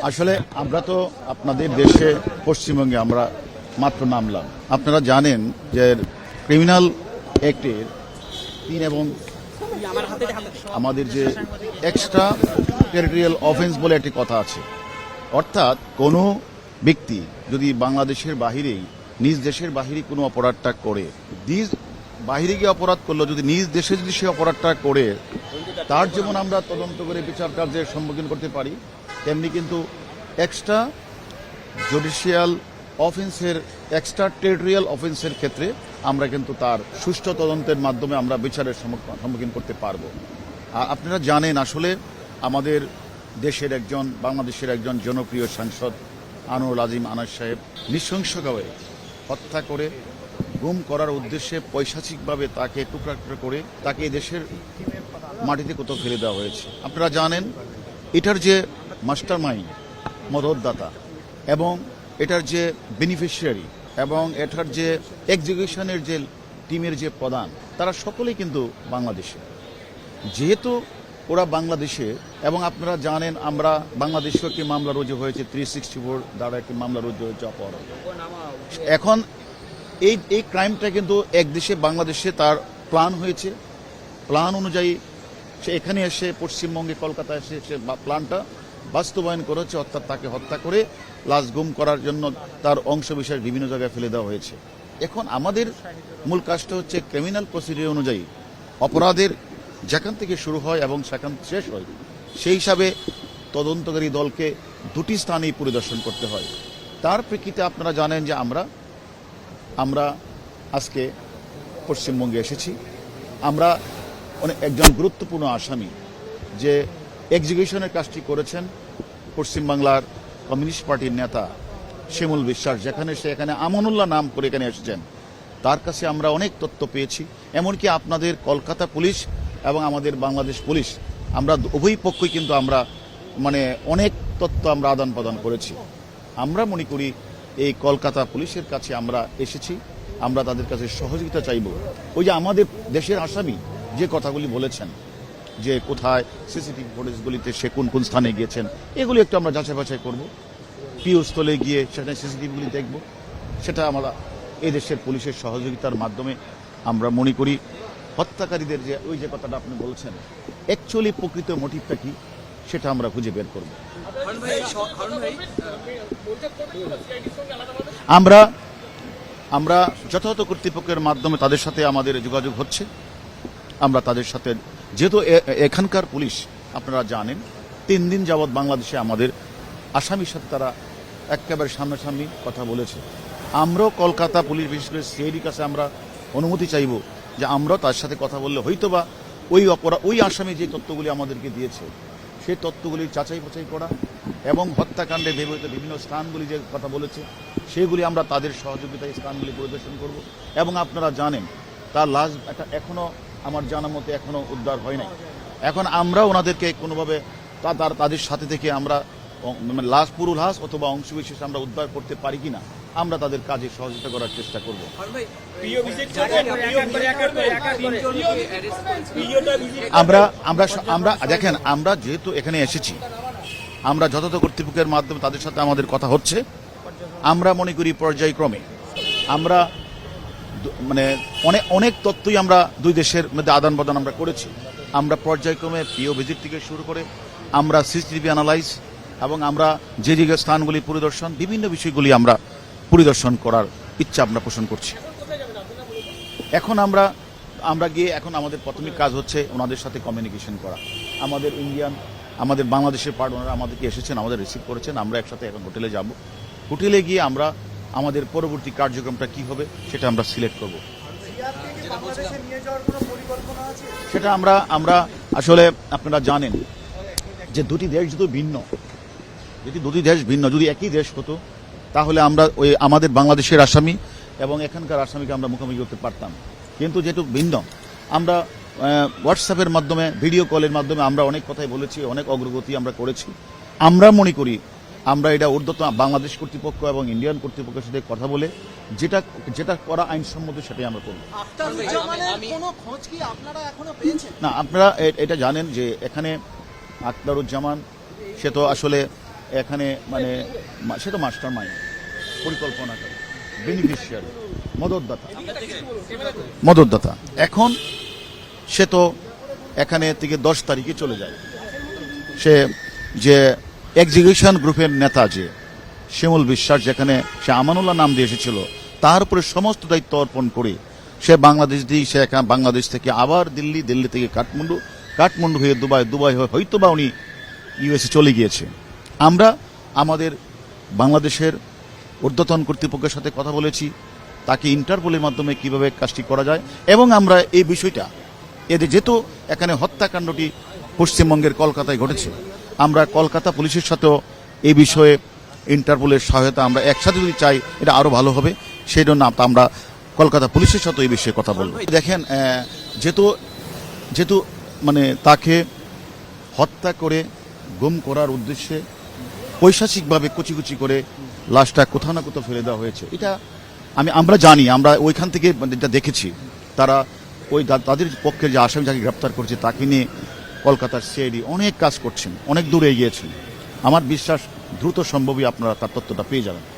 আসলে আমরা তো আপনাদের দেশে পশ্চিমবঙ্গে আমরা মাত্র নামলাম। আপনারা জানেন যে ক্রিমিনাল অ্যাক্টের ৩ এবং আমাদের যে এক্সট্রা টেরিটোরিয়াল অফেন্স বলে একটি কথা আছে, অর্থাৎ কোনো ব্যক্তি যদি বাংলাদেশের বাহিরেই নিজ দেশের বাহিরে কোনো অপরাধটা করে, নিজ বাহিরে গিয়ে অপরাধ করলো, যদি নিজ দেশে যদি সে অপরাধটা করে তার যেমন আমরা তদন্ত করে বিচার কার্যের সম্মুখীন করতে পারি, তেমনি কিন্তু এক্সট্রা জুডিশিয়াল অফেন্সের এক্সট্রা টেরিটোরিয়াল অফেন্সের ক্ষেত্রে আমরা কিন্তু তার সুষ্ঠু তদন্তের মাধ্যমে আমরা বিচারের সম্মুখীন করতে পারবো। আপনারা জানেন আসলে আমাদের দেশের বাংলাদেশের একজন জনপ্রিয় সাংসদ আনোয়ারুল আজিম আনাস সাহেব নৃশংসভাবে হত্যা করে গুম করার উদ্দেশ্যে পৈশাচিকভাবে তাকে টুকরা টুকরা করে তাকে এই দেশের মাটিতে কোথাও ফেলে দেওয়া হয়েছে। আপনারা জানেন এটার যে মাস্টার মাইন্ড, মদতদাতা এবং এটার যে বেনিফিশিয়ারি এবং এটার যে এক্সিকিউশনের যে টিমের যে প্রধান, তারা সকলেই কিন্তু বাংলাদেশে। যেহেতু ওরা বাংলাদেশে এবং আপনারা জানেন আমরা বাংলাদেশেও একটি মামলা রুজু হয়েছে, 364 দ্বারা একটি মামলা রুজু হয়েছে অপহরণ। এখন এই ক্রাইমটা কিন্তু এক দেশে বাংলাদেশে তার প্ল্যান হয়েছে, প্ল্যান অনুযায়ী সে এখানে এসে পশ্চিমবঙ্গে কলকাতায় এসে সে প্ল্যানটা বাস্তবায়ন করেছে, অর্থাৎ তাকে হত্যা করে লাশ গুম করার জন্য তার অংশবিশেষ বিভিন্ন জায়গায় ফেলে দেওয়া হয়েছে। এখন আমাদের মূল কাজটা হচ্ছে ক্রিমিনাল প্রসিডিউর অনুযায়ী অপরাধের যেখান থেকে শুরু হয় এবং সেখান শেষ হয়, সেই হিসাবে তদন্তকারী দলকে দুটি স্থানেই পরিদর্শন করতে হয়। তার প্রেক্ষিতে আপনারা জানেন যে আমরা আজকে পশ্চিমবঙ্গে এসেছি। আমরা একজন গুরুত্বপূর্ণ আসামি যে এক্সিকিউশনের কাজটি করেছেন পশ্চিমবাংলার কমিউনিস্ট পার্টির নেতা শিমুল বিশ্বাস, সে এখানে আমানুল্লাহ নাম করে এখানে এসেছেন, তার কাছে আমরা অনেক তথ্য পেয়েছি। এমনকি আপনাদের কলকাতা পুলিশ এবং আমাদের বাংলাদেশ পুলিশ, আমরা উভয় পক্ষই কিন্তু আমরা অনেক তথ্য আমরা আদান প্রদান করেছি। আমরা মনে করি এই কলকাতা পুলিশের কাছে আমরা এসেছি, আমরা তাদের কাছে সহযোগিতা চাইব। ওই যে আমাদের দেশের আসামি যে কথাগুলি বলেছেন যে কোথায় সিসিটিভি ফুটেজগুলিতে সে কোন কোন স্থানে গিয়েছেন, এগুলি একটু আমরা যাচাই বাছাই করব, পিওস্থলে গিয়ে সেখানে সিসিটিভিগুলি দেখব। সেটা আমরা এই দেশের পুলিশের সহযোগিতার মাধ্যমে আমরা মনে করি হত্যাকারীদের যে ওই যে কথাটা আপনি বলছেন অ্যাকচুয়ালি প্রকৃত মোটিভটা কি সেটা আমরা খুঁজে বের করব। আমরা যথাযথ কর্তৃপক্ষের মাধ্যমে তাদের সাথে আমাদের যোগাযোগ হচ্ছে। আমরা তাদের সাথে, যেহেতু এখানকার পুলিশ আপনারা জানেন 3 দিন যাবৎ বাংলাদেশে আমাদের আসামির সাথে তারা একেবারে সামনাসামনি কথা বলেছে। আমরাও কলকাতা পুলিশ, বিশেষ করে সিআইডির কাছে আমরা অনুমতি চাইব যে আমরাও তার সাথে কথা বললে হয়তোবা ওই আসামি যে তথ্যগুলি আমাদেরকে দিয়েছে সেই তথ্যগুলি যাচাই বাছাই করা এবং হত্যাকাণ্ডে ব্যবহৃত বিভিন্ন স্থানগুলি যে কথা বলেছে সেগুলি আমরা তাদের সহযোগিতায় স্থানগুলি পরিদর্শন করব। এবং আপনারা জানেন তার লাশ এখনো আমার জানা মতে এখনো উদ্ধার হয় নাই। এখন আমরা ওনাদেরকে কোনোভাবে তাদের সাথে থেকে আমরা পুরো লাশ অথবা অংশবিশেষ আমরা উদ্ধার করতে পারি কিনা আমরা তাদের কাজে সহযোগিতা করার চেষ্টা করব। আমরা দেখেন, আমরা যেহেতু এখানে এসেছি, আমরা যথাযথ কর্তৃপক্ষের মাধ্যমে তাদের সাথে আমাদের কথা হচ্ছে। আমরা মনে করি পর্যায়ক্রমে আমরা অনেক তথ্যই আমরা দুই দেশের মধ্যে আদান প্রদান আমরা করেছি। আমরা পর্যায়ক্রমে পিও ভিজিট থেকে শুরু করে আমরা সিসিটিভি অ্যানালাইজ এবং আমরা যে যে স্থানগুলি পরিদর্শন, বিভিন্ন বিষয়গুলি আমরা পরিদর্শন করার ইচ্ছা আমরা পোষণ করছি। এখন আমরা গিয়ে এখন আমাদের প্রাথমিক কাজ হচ্ছে ওনাদের সাথে কমিউনিকেশন করা। আমাদের বাংলাদেশের পার্টনাররা আমাদেরকে এসেছেন, আমাদের রিসিভ করেছেন। আমরা একসাথে এখন হোটেলে যাব। হোটেলে গিয়ে আমরা আমাদের পরবর্তী কার্যক্রমটা কি হবে সেটা আমরা সিলেক্ট করব। সেটা আমরা আসলে আপনারা জানেন যে দুটি দেশ যদি একই দেশ হতো তাহলে আমরা আমাদের বাংলাদেশের আসামি এবং এখানকার আসামিকে আমরা মুখোমুখি করতে পারতাম। কিন্তু যেহেতু ভিন্ন, আমরা হোয়াটসঅ্যাপের মাধ্যমে, ভিডিও কলের মাধ্যমে আমরা অনেক কথাই বলেছি, অনেক অগ্রগতি আমরা করেছি। আমরা মনে করি আমরা এটা ঊর্ধ্বতন বাংলাদেশ কর্তৃপক্ষ এবং ইন্ডিয়ান কর্তৃপক্ষের সাথে কথা বলে যেটা করা আইনসম্মত সেটাই আমরা করব। না, আপনারা এটা জানেন যে এখানে আখতারুজ্জামান সে তো আসলে এখানে মানে সে তো মাস্টার মাইন্ড, পরিকল্পনাকারী, বেনিফিশিয়ারি, মদতদাতা। এখন সে তো এখানে থেকে 10 তারিখে চলে যায়। সে যে এক্সিকিউশন গ্রুপের নেতা যে শিমুল বিশ্বাস, যেখানে সে আমানুল্লাহ নাম দিয়ে এসেছিল, তার উপরে সমস্ত দায়িত্ব অর্পণ করে সে বাংলাদেশ দিয়ে সে বাংলাদেশ থেকে আবার দিল্লি, দিল্লি থেকে কাঠমান্ডু হয়ে দুবাই হয়ে হয়তো বা উনি ইউএসএ চলে গিয়েছে। আমরা আমাদের বাংলাদেশের ঊর্ধ্বতন কর্তৃপক্ষের সাথে কথা বলেছি, তাকে ইন্টারপোলের মাধ্যমে কিভাবে কাজটি করা যায়, এবং আমরা এই বিষয়টা এদের যেহেতু এখানে হত্যাকাণ্ডটি পশ্চিমবঙ্গের কলকাতায় ঘটেছে, আমরা কলকাতা পুলিশের সাথেও এই বিষয়ে ইন্টারপোলের সহায়তা আমরা একসাথে যদি চাই এটা আরো ভালো হবে। সেই জন্য আমরা কলকাতা পুলিশের সাথে এই বিষয়ে কথা বলবো। দেখেন, যেহেতু মানে তাকে হত্যা করে গুম করার উদ্দেশ্যে পৈশাচিকভাবে কুচি করে লাশটা কোথাও না কোথাও ফেলে দেওয়া হয়েছে, এটা আমরা জানি, আমরা ওইখান থেকে যেটা দেখেছি, তারা তাদের পক্ষে যে আসামি যাকে গ্রেপ্তার করেছে তাকে নিয়ে কলকাতার সিআইডি অনেক কাজ করছেন, অনেক দূরে এগিয়েছেন। আমার বিশ্বাস দ্রুত সম্ভবই আপনারা তার তথ্যটা পেয়ে যাবেন।